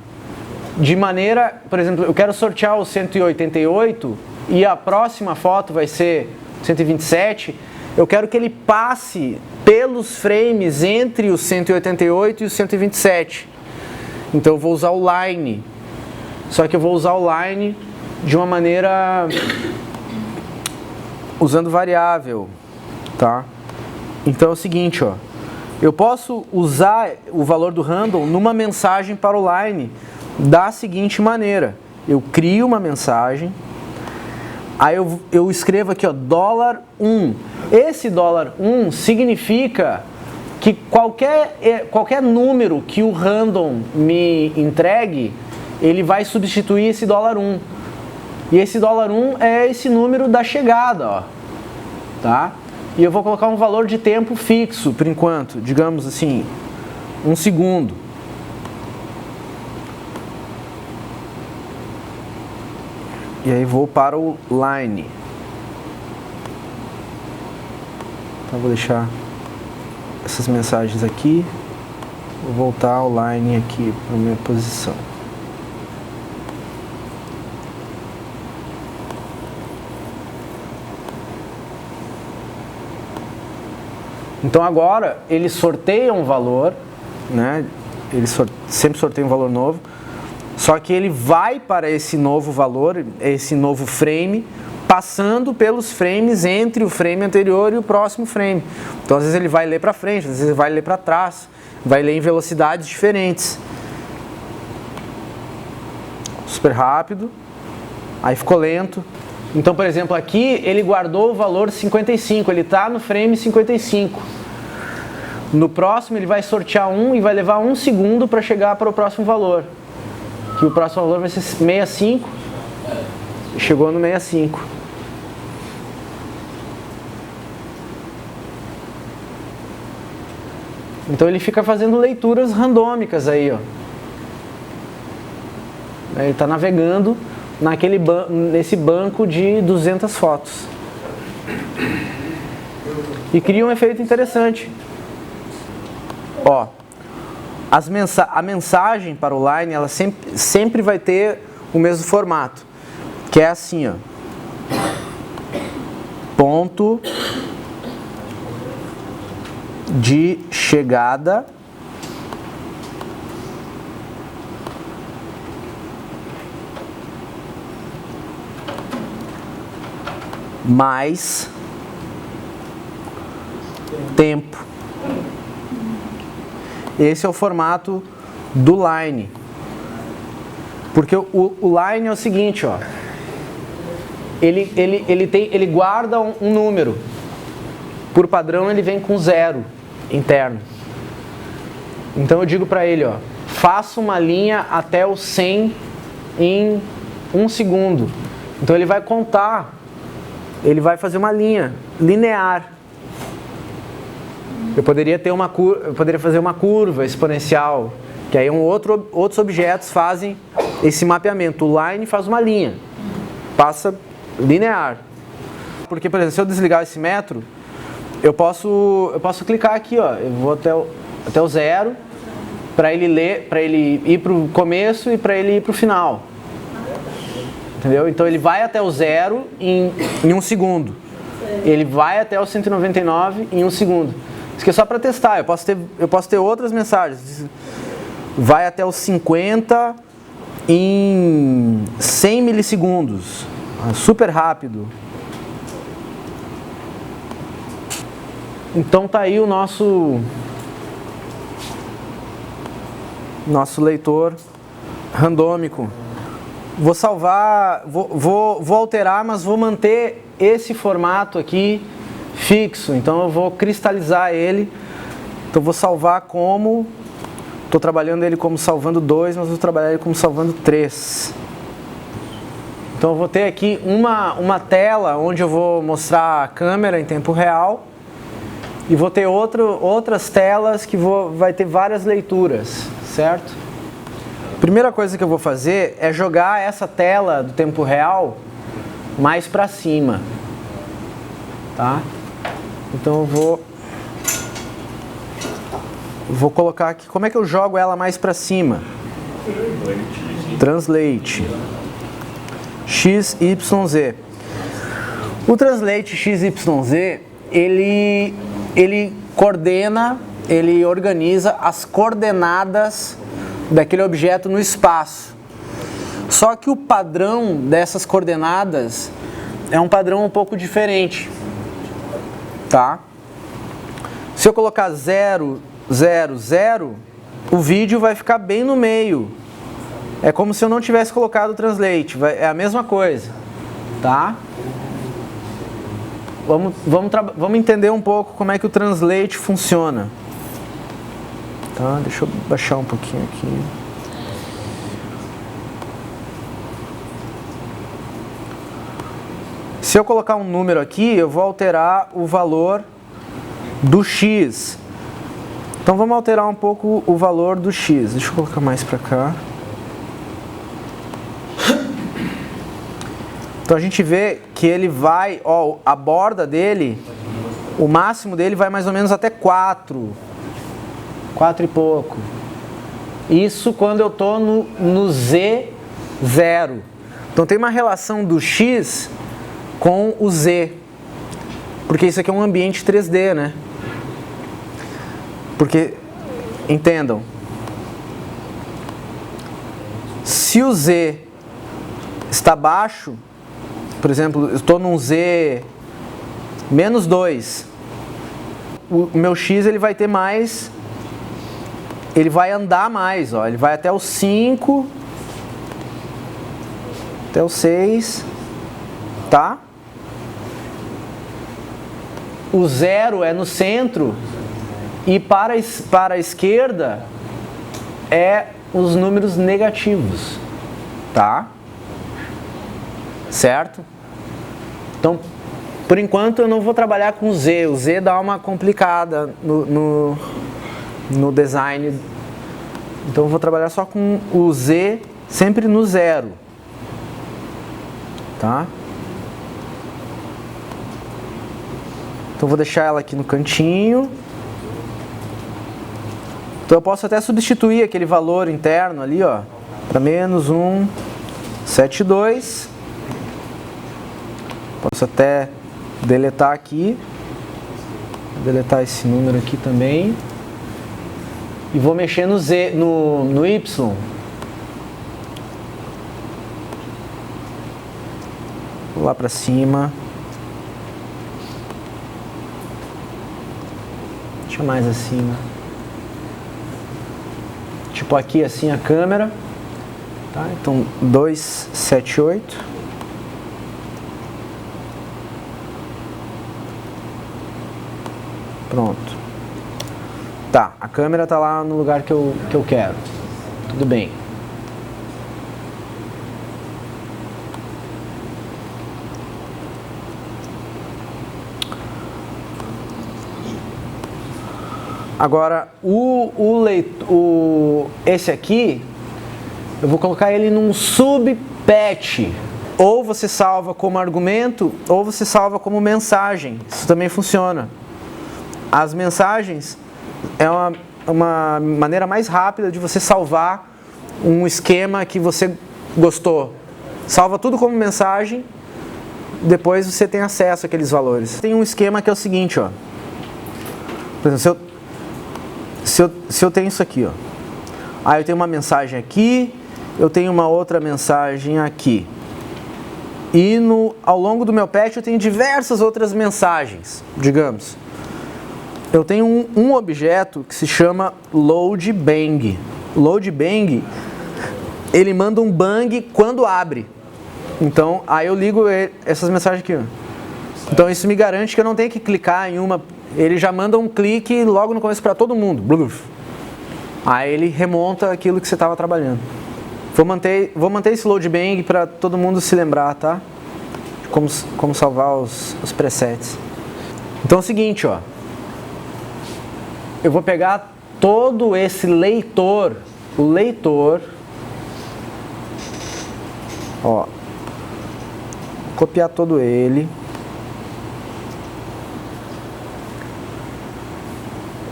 de maneira, por exemplo, eu quero sortear o 188 e a próxima foto vai ser 127. Eu quero que ele passe pelos frames entre os 188 e os 127. Então eu vou usar o line. Só que eu vou usar o line de uma maneira usando variável, tá? Então é o seguinte, ó. Eu posso usar o valor do random numa mensagem para o line da seguinte maneira. Eu crio uma mensagem, aí eu escrevo aqui, ó, $1. Esse $1 significa que qualquer número que o random me entregue, ele vai substituir esse $1. E esse $1 é esse número da chegada, ó, tá? E eu vou colocar um valor de tempo fixo, por enquanto, digamos assim, 1 segundo. E aí vou para o line. Então vou deixar essas mensagens aqui. Vou voltar ao line aqui para a minha posição. Então agora ele sorteia um valor, né? Ele sempre sorteia um valor novo, só que ele vai para esse novo valor, esse novo frame, passando pelos frames entre o frame anterior e o próximo frame. Então às vezes ele vai ler para frente, às vezes ele vai ler para trás, vai ler em velocidades diferentes. Super rápido, aí ficou lento. Então, por exemplo, aqui ele guardou o valor 55, ele está no frame 55. No próximo ele vai sortear um e vai levar 1 segundo para chegar para o próximo valor. Que o próximo valor vai ser 65, chegou no 65. Então ele fica fazendo leituras randômicas aí, ó. Ele está navegando nesse banco de 200 fotos. E cria um efeito interessante. Ó, a mensagem para o Line, ela sempre vai ter o mesmo formato, que é assim, ó. Ponto de chegada mais tempo. Esse é o formato do Line. Porque o Line é o seguinte, ó. Ele guarda um número. Por padrão ele vem com 0 interno. Então eu digo para ele, ó, faça uma linha até o 100 em 1 segundo. Então ele vai contar, ele vai fazer uma linha linear. Eu poderia fazer uma curva exponencial, que aí outros objetos fazem esse mapeamento. O Line faz uma linha, passa linear. Porque, por exemplo, se eu desligar esse metro, eu posso clicar aqui, ó, eu vou até o 0, para ele ir para o começo e para ele ir para o final. Entendeu? Então ele vai até o 0 em 1 segundo. Ele vai até o 199 em 1 segundo. Isso aqui é só para testar. Eu posso ter outras mensagens. Vai até os 50 em 100 milissegundos. Super rápido. Então tá aí o nosso leitor randômico. Vou salvar, vou alterar, mas vou manter esse formato aqui fixo. Então eu vou cristalizar ele. Então eu vou salvar como... Estou trabalhando ele como salvando 2, mas vou trabalhar ele como salvando 3. Então eu vou ter aqui uma tela onde eu vou mostrar a câmera em tempo real. E vou ter outras telas que vai ter várias leituras, certo? Primeira coisa que eu vou fazer é jogar essa tela do tempo real mais para cima, tá? Então eu vou colocar aqui, como é que eu jogo ela mais para cima? Translate XYZ. O Translate XYZ, ele coordena, ele organiza as coordenadas daquele objeto no espaço. Só que o padrão dessas coordenadas é um padrão um pouco diferente, tá? Se eu colocar 0, 0, 0, o vídeo vai ficar bem no meio. É como se eu não tivesse colocado o Translate, é a mesma coisa, tá? Vamos entender um pouco como é que o Translate funciona. Tá, deixa eu baixar um pouquinho aqui. Se eu colocar um número aqui, eu vou alterar o valor do X. Então vamos alterar um pouco o valor do X. Deixa eu colocar mais para cá. Então a gente vê que ele vai, ó, a borda dele, o máximo dele vai mais ou menos até 4. 4 e pouco. Isso quando eu estou no Z0. Então tem uma relação do X com o Z. Porque isso aqui é um ambiente 3D, né? Porque, entendam, se o Z está baixo, por exemplo, eu estou num Z menos 2, o meu X ele vai ter mais, ele vai andar mais, ó, ele vai até o 5, até o 6, tá? O 0 é no centro e para a esquerda é os números negativos, tá? Certo? Então, por enquanto eu não vou trabalhar com o Z. O Z dá uma complicada no design. Então eu vou trabalhar só com o Z sempre no 0. Tá? Então eu vou deixar ela aqui no cantinho. Então eu posso até substituir aquele valor interno ali, ó, para menos 172. Posso até deletar aqui, deletar esse número aqui também. E vou mexer no Z, no Y. Vou lá para cima. Deixa mais acima. Tipo aqui assim a câmera. Tá? Então 278. Pronto. Tá, a câmera tá lá no lugar que eu quero. Tudo bem. Agora, esse aqui, eu vou colocar ele num subpatch. Ou você salva como argumento, ou você salva como mensagem. Isso também funciona. As mensagens é uma maneira mais rápida de você salvar um esquema que você gostou. Salva tudo como mensagem, depois você tem acesso àqueles valores. Tem um esquema que é o seguinte, ó. Por exemplo, se eu tenho isso aqui, ó. Aí eu tenho uma mensagem aqui, eu tenho uma outra mensagem aqui. E ao longo do meu patch eu tenho diversas outras mensagens, digamos. Eu tenho um objeto que se chama loadBang. LoadBang, ele manda um bang quando abre. Então, aí eu ligo essas mensagens aqui, ó. Então isso me garante que eu não tenho que clicar em uma. Ele já manda um clique logo no começo para todo mundo. Aí ele remonta aquilo que você estava trabalhando. Vou manter esse loadBang para todo mundo se lembrar, tá? Como salvar os presets. Então é o seguinte, ó. Eu vou pegar todo esse leitor, o leitor, ó, copiar todo ele,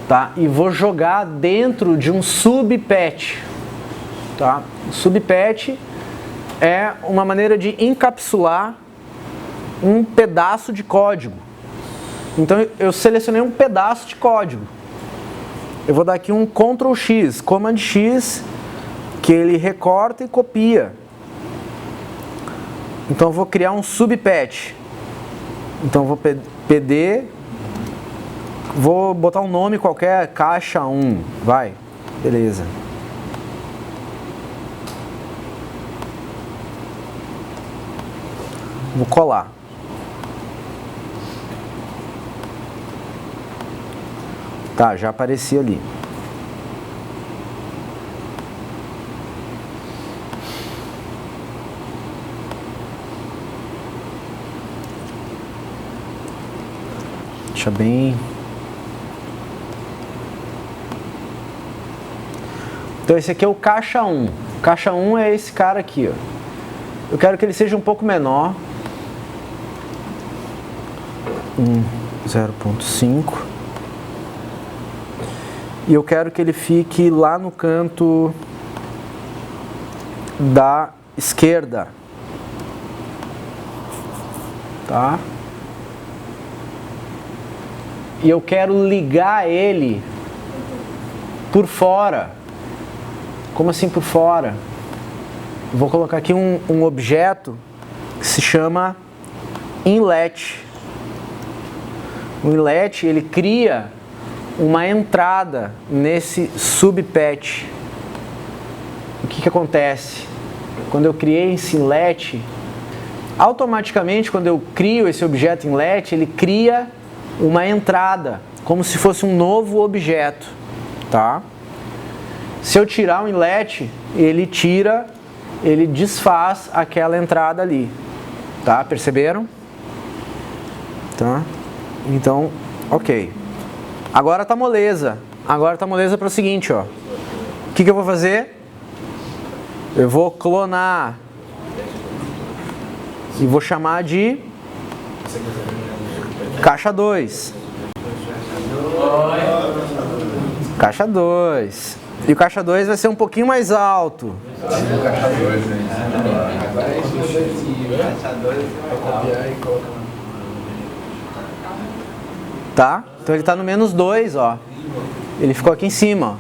tá? E vou jogar dentro de um subpatch, tá? Subpatch é uma maneira de encapsular um pedaço de código. Então eu selecionei um pedaço de código. Eu vou dar aqui um Ctrl X, Command X, que ele recorta e copia. Então eu vou criar um subpatch. Então eu vou PD, vou botar um nome qualquer, caixa 1, vai, beleza. Vou colar. Tá, já aparecia ali. Deixa bem. Então esse aqui é o caixa 1. Caixa 1 é esse cara aqui, ó. Eu quero que ele seja um pouco menor. 0.5. e eu quero que ele fique lá no canto da esquerda, tá? E eu quero ligar ele por fora. Como assim por fora? Vou colocar aqui um objeto que se chama inlet. O inlet, ele cria uma entrada nesse subpatch. O que acontece? Quando eu criei esse inlet, automaticamente quando eu crio esse objeto inlet, ele cria uma entrada, como se fosse um novo objeto, tá? Se eu tirar o inlet, ele desfaz aquela entrada ali, tá? Perceberam? Tá? Então, ok. Agora tá moleza. Agora tá moleza para o seguinte, ó. O que eu vou fazer? Eu vou clonar e vou chamar de caixa 2. Caixa 2. E o caixa 2 vai ser um pouquinho mais alto. Caixa 2, né? Agora é isso. Caixa 2 vai copiar e colocar. Tá? Então ele está no menos 2, ó. Ele ficou aqui em cima, ó.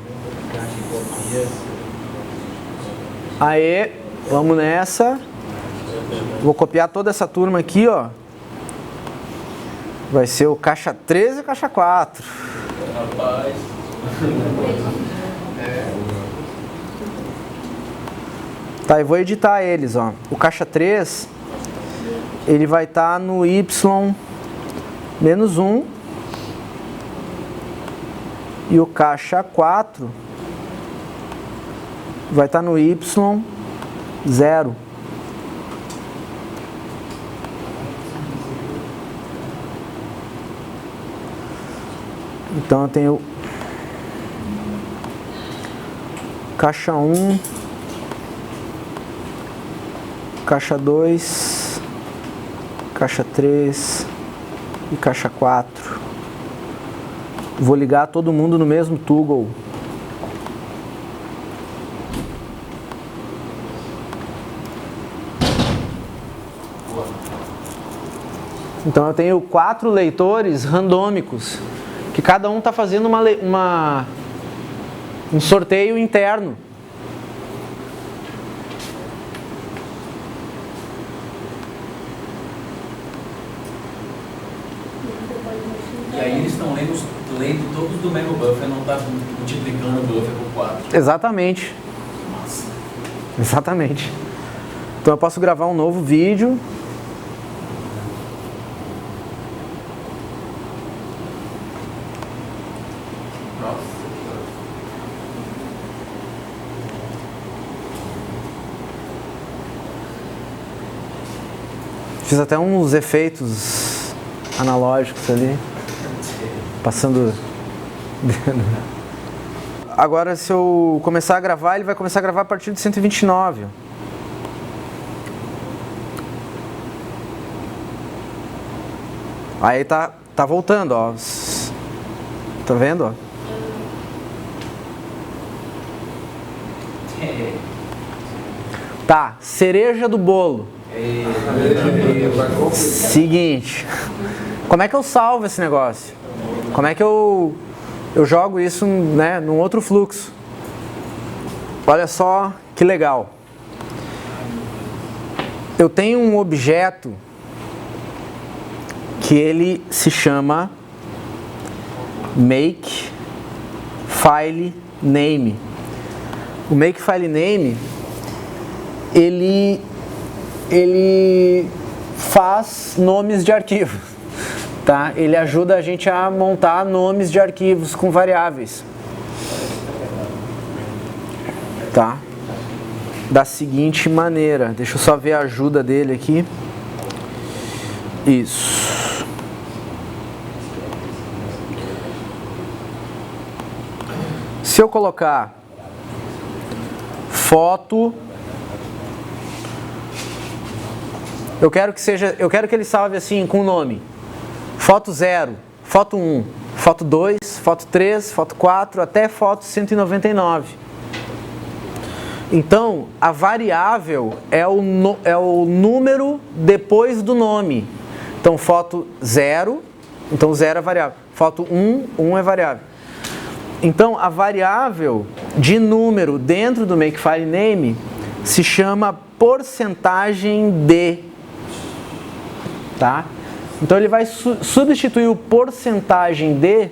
Aí, vamos nessa. Vou copiar toda essa turma aqui, ó. Vai ser o caixa 3 e o caixa 4. Rapaz. Tá, eu vou editar eles, ó. O caixa 3, ele vai estar no Y-1. E o caixa 4 vai estar no Y0. Então eu tenho caixa 1, caixa 2, caixa 3 e caixa 4. Vou ligar todo mundo no mesmo toggle. Então eu tenho 4 leitores randômicos, que cada um está fazendo um sorteio interno. E aí eles estão lendo todos do mesmo buffer, não está multiplicando o buffer por 4. Exatamente. Nossa. Exatamente. Então eu posso gravar um novo vídeo. Fiz até uns efeitos analógicos ali, passando. Agora, se eu começar a gravar, ele vai começar a gravar a partir de 129. Aí tá voltando, ó. Tá vendo, ó? Tá, cereja do bolo. Seguinte, como é que eu salvo esse negócio? Como é que eu jogo isso, né, num outro fluxo? Olha só que legal. Eu tenho um objeto que ele se chama MakeFileName. O MakeFileName, ele faz nomes de arquivo, tá? Ele ajuda a gente a montar nomes de arquivos com variáveis, tá? Da seguinte maneira, deixa eu só ver a ajuda dele aqui. Isso. Se eu colocar foto, eu quero que ele salve assim com o nome: foto 0, foto 1, foto 2, foto 3, foto 4, até foto 199. Então, a variável é o número depois do nome. Então, foto 0, então 0 é variável. Foto 1, 1 é variável. Então, a variável de número dentro do MakeFileName se chama porcentagem de. Tá? Então, ele vai substituir o porcentagem de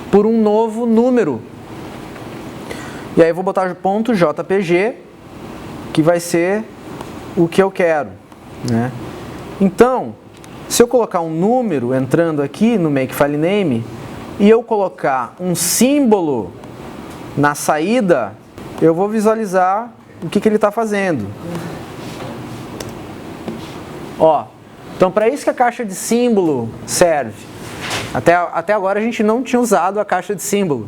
por um novo número. E aí eu vou botar ponto .jpg, que vai ser o que eu quero, né? Então, se eu colocar um número entrando aqui no MakeFileName e eu colocar um símbolo na saída, eu vou visualizar o que ele está fazendo. Ó, então para isso que a caixa de símbolo serve. Até agora a gente não tinha usado a caixa de símbolo.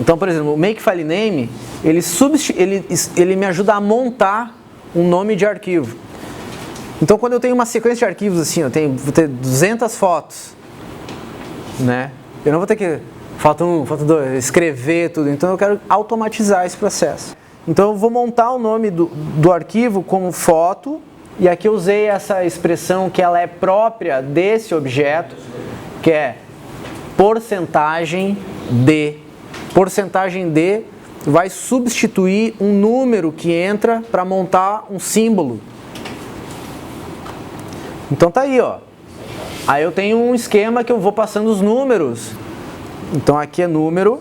Então, por exemplo, o MakeFileName, ele me ajuda a montar um nome de arquivo. Então, quando eu tenho uma sequência de arquivos assim, vou ter 200 fotos, né? Eu não vou ter que, foto 1, foto 2, escrever tudo. Então, eu quero automatizar esse processo. Então, eu vou montar o nome do arquivo como foto, e aqui eu usei essa expressão que ela é própria desse objeto, que é porcentagem de. Porcentagem de vai substituir um número que entra para montar um símbolo. Então tá aí, ó. Aí eu tenho um esquema que eu vou passando os números. Então aqui é número.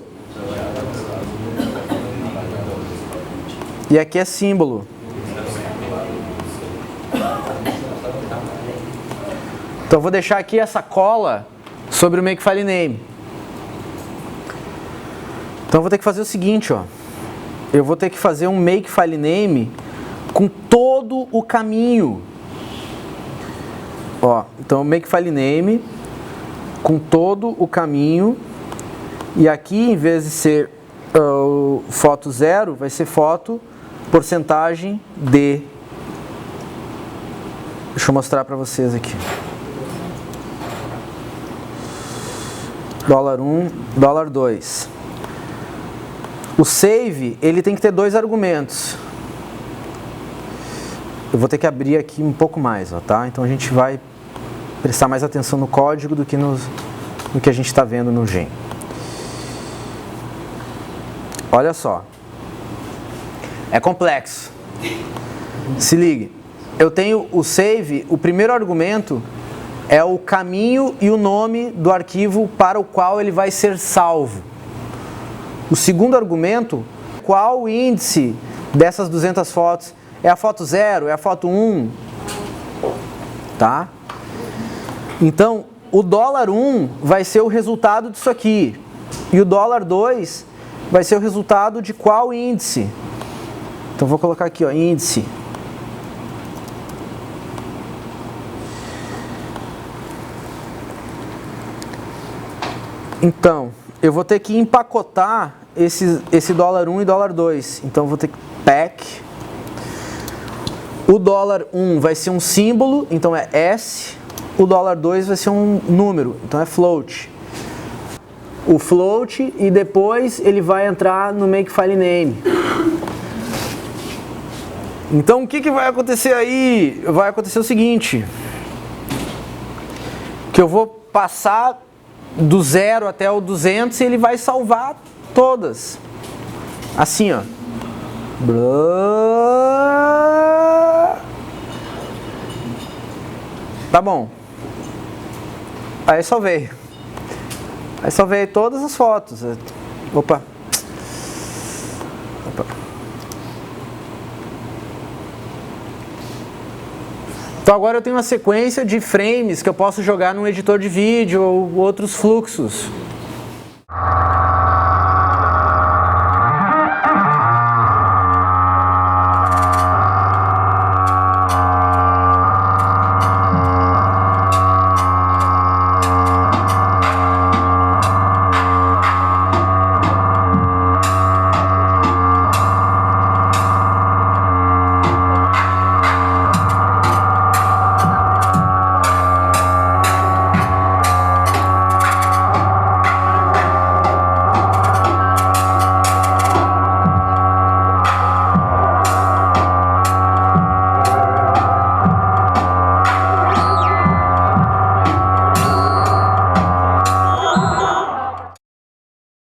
E aqui é símbolo. Então eu vou deixar aqui essa cola sobre o MakeFileName. Então eu vou ter que fazer o seguinte, ó. Eu vou ter que fazer um MakeFileName com todo o caminho. Ó, então MakeFileName com todo o caminho. E aqui, em vez de ser foto 0, vai ser foto porcentagem de. Deixa eu mostrar para vocês aqui. $1, $2. O save, ele tem que ter dois argumentos. Eu vou ter que abrir aqui um pouco mais, ó, tá? Então a gente vai prestar mais atenção no código do que no que a gente está vendo no Gen. Olha só. É complexo. Se ligue. Eu tenho o save, o primeiro argumento é o caminho e o nome do arquivo para o qual ele vai ser salvo. O segundo argumento, qual o índice dessas 200 fotos? É a foto 0? É a foto 1? Tá? Então, o $1 vai ser o resultado disso aqui. E o $2 vai ser o resultado de qual índice? Então, vou colocar aqui, ó, índice. Então, eu vou ter que empacotar esse $1 e $2. Então, eu vou ter que pack. O $1 vai ser um símbolo, então é S. O $2 vai ser um número, então é float. O float e depois ele vai entrar no MakeFileName. Então, o que vai acontecer aí? Vai acontecer o seguinte. Que eu vou passar do 0 até o 200 e ele vai salvar todas. Assim, ó. Tá bom. Aí salvei. Aí salvei todas as fotos. Opa. Então agora eu tenho uma sequência de frames que eu posso jogar num editor de vídeo ou outros fluxos.